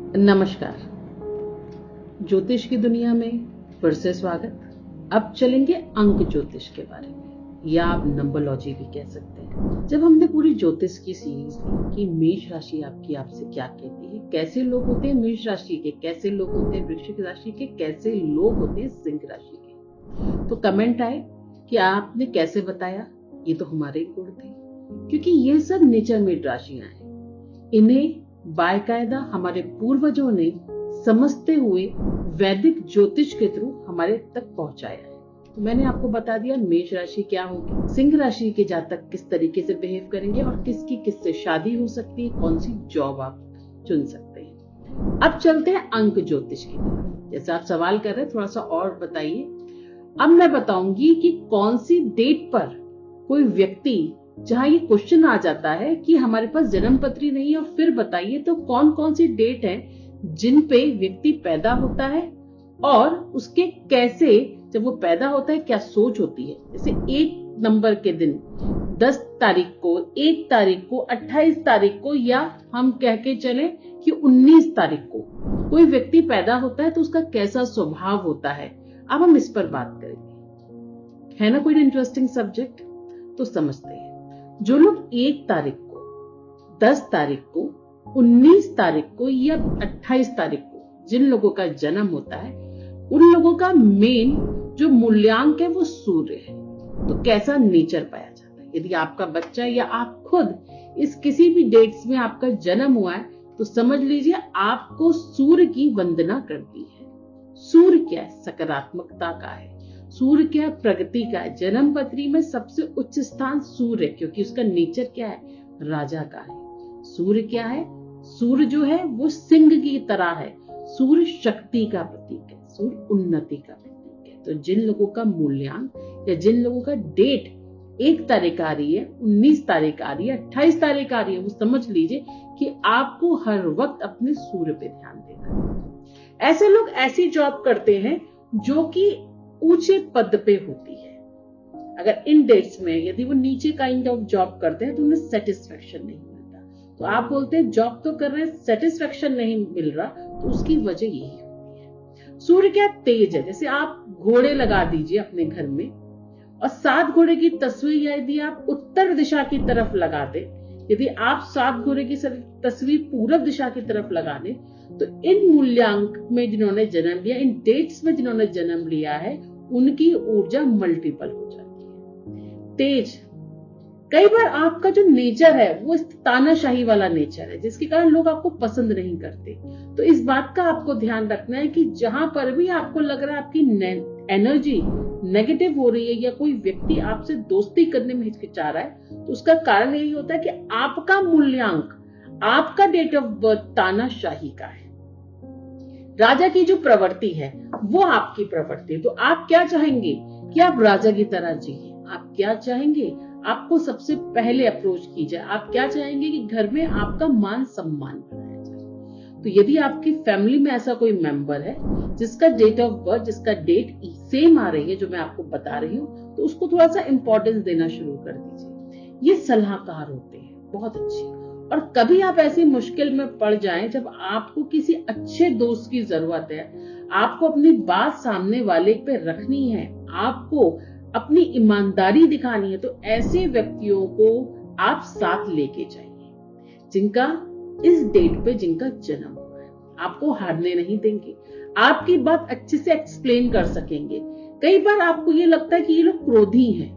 नमस्कार। ज्योतिष की दुनिया में फिर से स्वागत। अब चलेंगे अंक ज्योतिष के बारे में, या आप नंबरलॉजी भी कह सकते हैं। जब हमने पूरी ज्योतिष की सीरीज ली कि मेष राशि आपकी आपसे क्या कहती है, कैसे लोग होते हैं मेष राशि के, कैसे लोग होते हैं वृश्चिक राशि के, कैसे लोग होते हैं सिंह राशि के, तो कमेंट आए कि आपने कैसे बताया। ये तो हमारे गुण थे, क्योंकि ये सब नेचर मेड राशियां हैं। इन्हें बाकायदा हमारे पूर्वजों ने समझते हुए वैदिक ज्योतिष के थ्रू हमारे तक पहुंचाया है। तो मैंने आपको बता दिया मेष राशि क्या होगी, सिंह राशि के जातक किस तरीके से बिहेव करेंगे और किसकी किससे शादी हो सकती है, कौन सी जॉब आप चुन सकते हैं। अब चलते हैं अंक ज्योतिष की तरफ। जैसे आप सवाल कर रहे हैं, थोड़ा सा और बताइए। अब मैं बताऊंगी कि कौन सी डेट पर कोई व्यक्ति, जहां ये क्वेश्चन आ जाता है कि हमारे पास जन्म पत्री नहीं है, और फिर बताइए तो कौन कौन सी डेट है जिन पे व्यक्ति पैदा होता है और उसके कैसे, जब वो पैदा होता है, क्या सोच होती है। जैसे 1 नंबर के दिन 10 तारीख को, 1 तारीख को, 28 तारीख को, या हम कह के चले कि 19 तारीख को कोई व्यक्ति पैदा होता है तो उसका कैसा स्वभाव होता है। अब हम इस पर बात करेंगे, है ना कोई इंटरेस्टिंग सब्जेक्ट। तो समझते हैं, जो लोग 1 तारीख को, 10 तारीख को, 19 तारीख को या 28 तारीख को जिन लोगों का जन्म होता है, उन लोगों का मेन जो मूल्यांक है वो सूर्य है। तो कैसा नेचर पाया जाता है। यदि आपका बच्चा या आप खुद इस किसी भी डेट्स में आपका जन्म हुआ है तो समझ लीजिए आपको सूर्य की वंदना करती है। सूर्य क्या है, सकारात्मकता का है। सूर्य क्या है, प्रगति का है। जन्म पत्री में सबसे उच्च स्थान सूर्य, क्योंकि उसका नेचर क्या है, राजा का है। सूर्य क्या है, सूर्य जो है वो सिंह की तरह है। सूर्य शक्ति का प्रतीक है, सूर्य उन्नति का प्रतीक है। तो जिन लोगों का मूल्यांक या जिन लोगों का डेट 1 तारीख आ रही है, 19 तारीख आ रही है, 28 तारीख आ रही है, वो समझ लीजिए कि आपको हर वक्त अपने सूर्य पे ध्यान देना है। ऐसे लोग ऐसी जॉब करते हैं जो कि ऊंचे पद पे होती है। अगर इन डेट्स में यदि वो नीचे काइंड ऑफ जॉब करते हैं तो उन्हें सेटिस्फेक्शन नहीं मिलता। तो आप बोलते हैं जॉब तो कर रहे हैं, सेटिस्फेक्शन नहीं मिल रहा, तो उसकी वजह यही होती है। सूर्य क्या तेज है। जैसे आप घोड़े लगा दीजिए अपने घर में, और 7 घोड़े की तस्वीर यदि आप उत्तर दिशा की तरफ लगा दें, यदि आप 7 घोड़े की तस्वीर पूरब दिशा की तरफ लगा दें, तो इन मूल्यांक में जिन्होंने जन्म लिया, इन डेट्स में जिन्होंने जन्म लिया है, उनकी ऊर्जा मल्टीपल हो जाती है, तेज। कई बार आपका जो नेचर है वो तानाशाही वाला नेचर है, जिसके कारण लोग आपको पसंद नहीं करते। तो इस बात का आपको ध्यान रखना है कि जहां पर भी आपको लग रहा है आपकी एनर्जी नेगेटिव हो रही है या कोई व्यक्ति आपसे दोस्ती करने में हिचकिचा रहा है, तो उसका कारण यही होता है कि आपका मूल्यांक, आपका डेट ऑफ बर्थ तानाशाही का है। राजा की जो प्रवृत्ति है वो आपकी प्रवृत्ति है। तो आप क्या चाहेंगे कि आप राजा की तरह जिए। आप क्या चाहेंगे, आपको सबसे पहले अप्रोच की जाए। आप क्या चाहेंगे कि घर में आपका मान सम्मान बढ़ाया जाए। तो यदि आपकी फैमिली में ऐसा कोई मेंबर है जिसका डेट ऑफ बर्थ, जिसका डेट सेम आ रही है जो मैं आपको बता रही हूँ, तो उसको थोड़ा सा इंपॉर्टेंस देना शुरू कर दीजिए। ये सलाहकार होते हैं, बहुत अच्छे। और कभी आप ऐसी मुश्किल में पड़ जाएं जब आपको किसी अच्छे दोस्त की जरूरत है, आपको अपनी बात सामने वाले पे रखनी है, आपको अपनी ईमानदारी दिखानी है, तो ऐसे व्यक्तियों को आप साथ लेके जाइए जिनका इस डेट पे जिनका जन्म हुआ है। आपको हारने नहीं देंगे, आपकी बात अच्छे से एक्सप्लेन कर सकेंगे। कई बार आपको ये लगता है कि ये लोग क्रोधी हैं,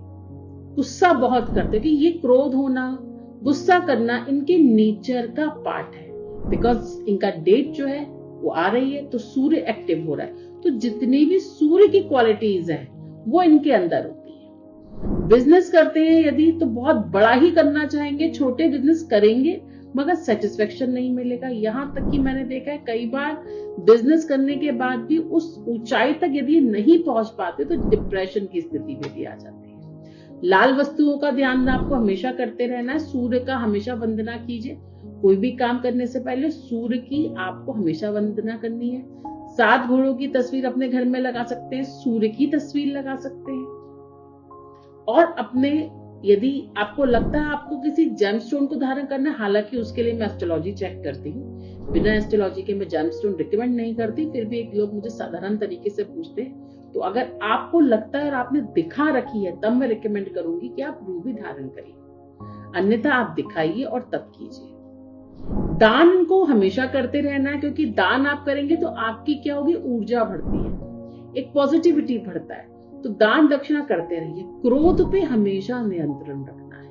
गुस्सा बहुत करते हैं, कि ये क्रोध होना, गुस्सा करना इनके नेचर का पार्ट है। बिकॉज इनका डेट जो है वो आ रही है तो सूर्य एक्टिव हो रहा है, तो जितनी भी सूर्य की क्वालिटीज हैं वो इनके अंदर होती है। बिजनेस करते हैं यदि, तो बहुत बड़ा ही करना चाहेंगे, छोटे बिजनेस करेंगे मगर सेटिस्फेक्शन नहीं मिलेगा। यहां तक कि मैंने देखा है कई बार बिजनेस करने के बाद भी उस ऊंचाई तक यदि नहीं पहुंच पाते तो डिप्रेशन की स्थिति में भी आ जाते हैं। लाल वस्तुओं का ध्यान आपको हमेशा करते रहना है। सूर्य का हमेशा वंदना कीजिए। कोई भी काम करने से पहले सूर्य की आपको हमेशा वंदना करनी है। 7 घोड़ों की तस्वीर अपने घर में लगा सकते हैं, सूर्य की तस्वीर लगा सकते हैं। और अपने, यदि आपको लगता है आपको किसी जेमस्टोन को धारण करना, हालांकि उसके लिए मैं एस्ट्रोलॉजी चेक करती हूँ, बिना एस्ट्रोलॉजी के मैं जेमस्टोन रिकमेंड नहीं करती, फिर भी एक लोग मुझे साधारण तरीके से पूछते हैं, तो अगर आपको लगता है और आपने दिखा रखी है तब मैं रिकमेंड करूंगी कि आप रूबी धारण करिए, अन्यथा आप दिखाइए और तब कीजिए। दान को हमेशा करते रहना है, क्योंकि दान आप करेंगे तो आपकी क्या होगी, ऊर्जा बढ़ती है, एक पॉजिटिविटी बढ़ता है, तो दान दक्षिणा करते रहिए। क्रोध पे हमेशा नियंत्रण रखना है,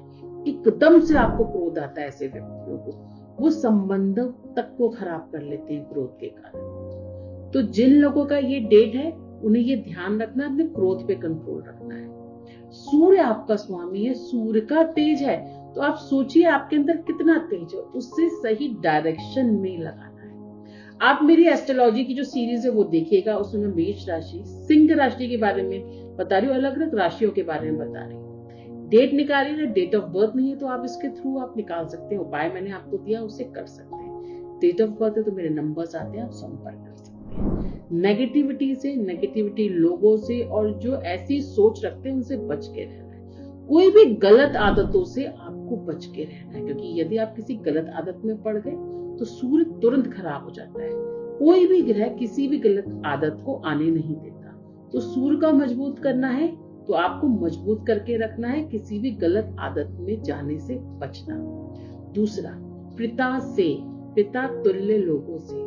एकदम से आपको क्रोध आता है ऐसे व्यक्तियों को, वो संबंध तक को खराब कर लेते हैं क्रोध के कारण। तो जिन लोगों का ये डेट है उन्हें ये ध्यान रखना है, अपने क्रोध पे कंट्रोल रखना है। सूर्य आपका स्वामी है, सूर्य का तेज है, तो आप सोचिए आपके अंदर कितना तेज है, उससे सही डायरेक्शन में लगाना है। आप मेरी एस्ट्रोलॉजी की जो सीरीज है वो देखिएगा, उसमें मैं मेष राशि, सिंह राशि के बारे में बता रही हूँ, अलग अलग राशियों के बारे में बता रही हूँ। डेट निकाली है, डेट ऑफ बर्थ नहीं है तो आप इसके थ्रू आप निकाल सकते हैं, उपाय मैंने आपको दिया उससे कर सकते हैं। डेट ऑफ बर्थ है तो मेरे नंबर्स आते हैं, आप संपर्क कर सकते हैं। नेगेटिविटी से, नेगेटिविटी लोगों से और जो ऐसी सोच रखते हैं उनसे बच के रहना है। कोई भी गलत आदतों से आपको बच के रहना है, क्योंकि यदि आप किसी गलत आदत में पड़ गए तो सूर्य तुरंत खराब हो जाता है। कोई भी ग्रह किसी भी गलत आदत को आने नहीं देता, तो सूर्य का मजबूत करना है तो आपको मजबूत करके रखना है, किसी भी गलत आदत में जाने से बचना। दूसरा, पिता तुल्य लोगों से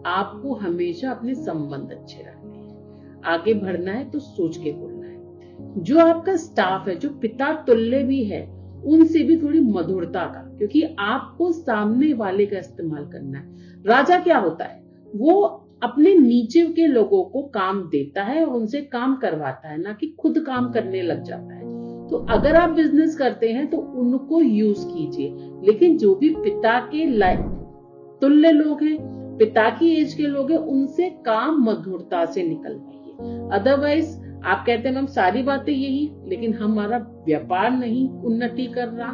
आपको हमेशा अपने संबंध अच्छे रखने हैं। आगे बढ़ना है तो सोच के बोलना है। जो आपका स्टाफ है, जो पिता तुल्य भी है, उनसे भी थोड़ी मधुरता का, क्योंकि आपको सामने वाले का इस्तेमाल करना है। राजा क्या होता है, वो अपने नीचे के लोगों को काम देता है और उनसे काम करवाता है, ना कि खुद काम करने लग जाता है। तो अगर आप बिजनेस करते हैं तो उनको यूज कीजिए, लेकिन जो भी पिता के तुल्य लोग हैं, पिता की एज के लोग हैं, उनसे काम मधुरता से निकलवाइए। अदरवाइज आप कहते हैं हम सारी बातें यही, लेकिन हमारा व्यापार नहीं उन्नति कर रहा,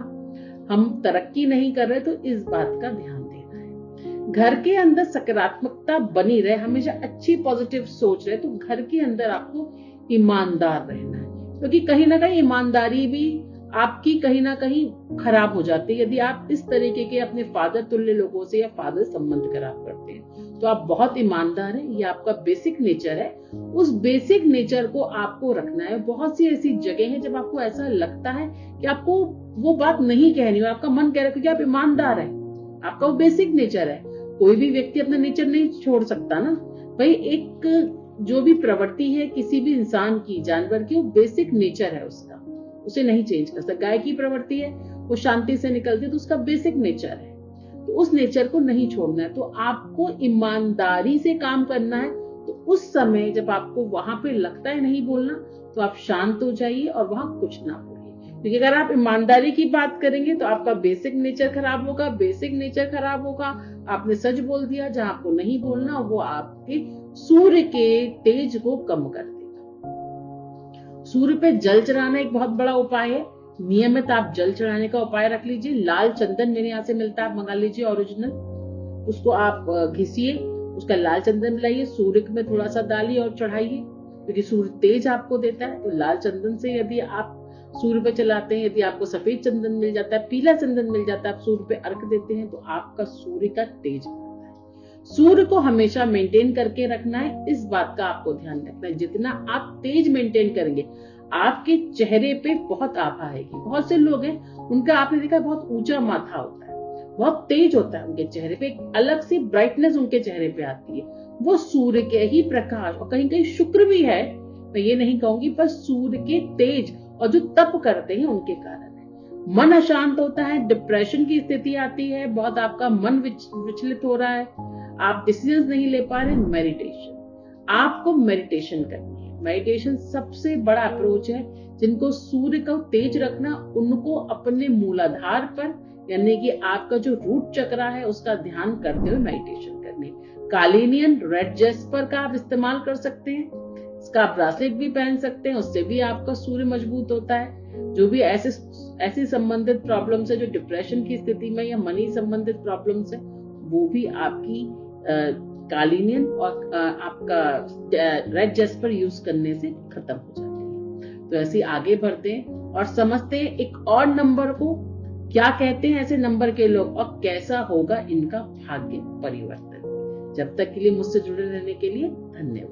हम तरक्की नहीं कर रहे, तो इस बात का ध्यान देना है। घर के अंदर सकारात्मकता बनी रहे, हमेशा अच्छी पॉजिटिव सोच रहे, तो घर के अंदर आपको ईमानदार रहना है, क्योंकि कहीं ना कहीं ईमानदारी भी आपकी कहीं ना कहीं खराब हो जाती है। यदि आप इस तरीके के अपने फादर तुल्य लोगों से या फादर संबंध खराब करते हैं तो आप बहुत ईमानदार हैं, ये आपका बेसिक नेचर है। उस बेसिक नेचर को आपको रखना है। बहुत सी ऐसी जगह है जब आपको ऐसा लगता है कि आपको वो बात नहीं कहनी और आपका मन कह रहा है, क्योंकि आप ईमानदार है, आपका वो बेसिक नेचर है। कोई भी व्यक्ति अपना नेचर नहीं छोड़ सकता ना भाई। एक जो भी प्रवृत्ति है किसी भी इंसान की, जानवर की, वो बेसिक नेचर है उसका, उसे नहीं चेंज कर सकता। गाय की प्रवृत्ति है, वो शांति से निकलती है, तो उसका बेसिक नेचर है, तो उस नेचर को नहीं छोड़ना है। तो आपको ईमानदारी से काम करना है। तो उस समय जब आपको वहां पे लगता है नहीं बोलना, तो आप शांत हो जाइए और वहां कुछ ना बोलिए, क्योंकि अगर आप ईमानदारी की बात करेंगे तो आपका बेसिक नेचर खराब होगा। बेसिक नेचर खराब होगा, आपने सच बोल दिया, जहां आपको नहीं बोलना वो आपके सूर्य के तेज को कम कर देगा। सूर्य पे जल चढ़ाना एक बहुत बड़ा उपाय है। नियमित आप जल चढ़ाने का उपाय रख लीजिए। लाल चंदन मेरे यहाँ से मिलता है, आप मंगा लीजिए ओरिजिनल, उसको आप घिसिए, उसका लाल चंदन मिलाइए, सूर्य में थोड़ा सा डालिए और चढ़ाइए, क्योंकि सूर्य तेज आपको देता है। तो लाल चंदन से यदि आप सूर्य पे चलाते हैं, यदि आपको सफेद चंदन मिल जाता है, पीला चंदन मिल जाता है, आप सूर्य पे अर्घ देते हैं, तो आपका सूर्य का तेज बढ़ता है। सूर्य को हमेशा मेंटेन करके रखना है, इस बात का आपको ध्यान रखना है। जितना आप तेज मेंटेन करेंगे, आपके चेहरे पे बहुत आभा आएगी। बहुत से लोग हैं, उनका आपने देखा बहुत ऊंचा माथा होता है, बहुत तेज होता है उनके चेहरे पे, एक अलग सी ब्राइटनेस उनके चेहरे पे आती है। वो सूर्य के ही प्रकाश, और कहीं कहीं शुक्र भी है, मैं ये नहीं कहूंगी, पर सूर्य के तेज और जो तप करते हैं उनके कारण है। मन अशांत होता है, डिप्रेशन की स्थिति आती है, बहुत आपका मन विचलित हो रहा है, आप डिसीजन नहीं ले पा रहे। मेडिटेशन, आपको मेडिटेशन करनी है। मेडिटेशन सबसे बड़ा अप्रोच है। जिनको सूर्य का तेज रखना, उनको अपने मूलाधार पर, यानी कि आपका जो रूट चक्रा है, उसका ध्यान करते हुए मेडिटेशन करनी है। कालिनियन रेड जेस्पर का आप इस्तेमाल कर सकते हैं, इसका ब्रासलेट भी पहन सकते हैं, उससे भी आपका सूर्य मजबूत होता है। जो भी ऐसी संबंधित प्रॉब्लम्स है, जो डिप्रेशन की स्थिति में या मनी संबंधित प्रॉब्लम्स है, वो भी आपकी कालिनियन और आपका रेड जेस्पर यूज करने से खत्म हो जाती है। तो ऐसे आगे बढ़ते हैं और समझते हैं एक और नंबर को, क्या कहते हैं ऐसे नंबर के लोग और कैसा होगा इनका भाग्य परिवर्तन। जब तक के लिए मुझसे जुड़े रहने के लिए धन्यवाद।